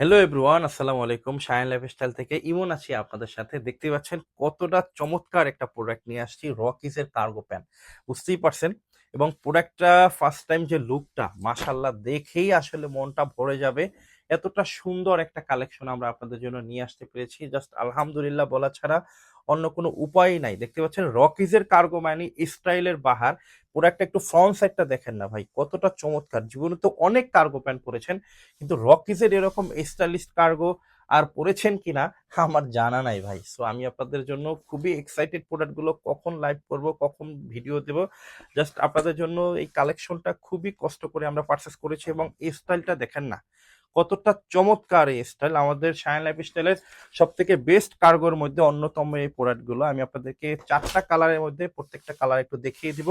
Hello everyone, আসসালামু আলাইকুম। Shayan lifestyle থেকে ইমন আছি আপনাদের সাথে। দেখতে পাচ্ছেন কতটা চমৎকার একটা প্রোডাক্ট নিয়ে আসছি, রকিজের কার্গো প্যান্ট। বুঝতেই পারছেন, এবং প্রোডাক্টটা ফার্স্ট টাইম যে লুকটা মাশাআল্লাহ দেখেই আসলে মনটা ভরে যাবে। এতটা সুন্দর একটা কালেকশন আমরা আপনাদের জন্য নিয়ে আসতে পেরেছি, জাস্ট আলহামদুলিল্লাহ বলা ছাড়া অন্য কোনো উপায় নাই। দেখতে পাচ্ছেন রকিজের কার্গো মানে স্টাইলের বাহার। প্রোডাক্টটা একটু ফ্রন্ট সাইডটা দেখেন না ভাই, কতটা চমৎকার। জীবনে তো অনেক কার্গো প্যান্ট পরেছেন, কিন্তু রকিজের এরকম স্টাইলিশ কার্গো আর পড়েছেন কিনা আমার জানা নাই ভাই। সো আমি আপনাদের জন্য খুবই এক্সাইটেড, প্রোডাক্টগুলো কখন লাইভ করব, কখন ভিডিও দেব। জাস্ট আপনাদের জন্য এই কালেকশনটা খুবই কষ্ট করে আমরা পারচেস করেছি, এবং এই স্টাইলটা দেখেন না কতটা চমৎকার। এই স্টাইল আমাদের শাইন লাইফ স্টাইলের সব থেকে বেস্ট কার্গোর মধ্যে অন্যতম। এই প্রোডাক্টগুলো আমি আপনাদেরকে 4টা কালারের মধ্যে প্রত্যেকটা কালার একটু দেখিয়ে দিব।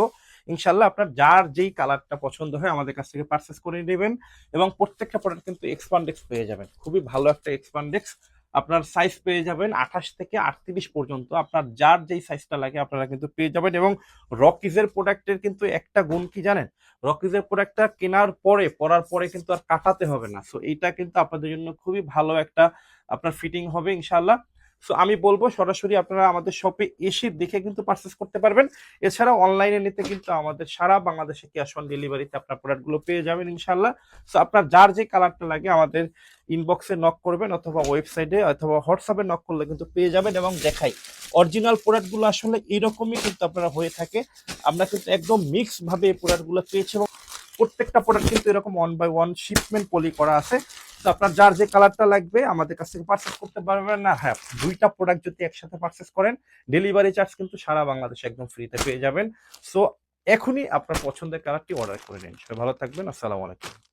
ইনশাল্লাহ আপনার যার যেই কালারটা পছন্দ হয় আমাদের কাছ থেকে পারচেস করে নেবেন। এবং প্রত্যেকটা প্রোডাক্ট কিন্তু এক্সপান্ডেক্স পেয়ে যাবেন, খুবই ভালো একটা এক্সপান্ডেক্স। আপনার সাইজ পেয়ে যাবেন 28 থেকে 38 পর্যন্ত, আপনার যার যেই সাইজটা লাগে আপনারা কিন্তু পেয়ে যাবেন। এবং রকিজের প্রোডাক্টের কিন্তু একটা গুণ কি জানেন, রকিজের প্রোডাক্টটা কেনার পরে পরার পরে কিন্তু আর কাটাতে হবে না। সো এইটা কিন্তু আপনাদের জন্য খুবই ভালো একটা আপনার ফিটিং হবে ইনশাল্লাহ। সো আমি বলবো সরাসরি আপনারা আমাদের শপে এসে দেখে কিন্তু পারচেস করতে পারবেন। এছাড়া অনলাইনে নিতে কিন্তু আমাদের সারা বাংলাদেশে ক্যাশ অন ডেলিভারিতে আপনার প্রোডাক্টগুলো পেয়ে যাবেন ইনশাল্লাহ। সো আপনার যার যে কালারটা লাগে আমাদের ইনবক্সে নক করবেন, অথবা ওয়েবসাইটে অথবা হোয়াটসঅ্যাপে নক করলে কিন্তু পেয়ে যাবেন। এবং দেখাই অরিজিনাল প্রোডাক্টগুলো আসলে এইরকমই কিন্তু আপনারা হয়ে থাকে। আমরা কিন্তু একদম মিক্স ভাবে এই প্রোডাক্টগুলো পেয়েছি, এবং প্রত্যেকটা প্রোডাক্ট কিন্তু এরকম 1 বাই 1 শিপমেন্ট পলি করা আছে। তো আপনার যার যে কালারটা লাগবে আমাদের কাছ থেকে পারচেস করতে পারবেন। না হ্যাঁ, 2টা প্রোডাক্ট যদি একসাথে পারচেস করেন ডেলিভারি চার্জ কিন্তু সারা বাংলাদেশে একদম ফ্রিতে পেয়ে যাবেন। সো এখনই আপনার পছন্দের কালারটি অর্ডার করে নিন। সবাই ভালো থাকবেন, আসসালামু আলাইকুম।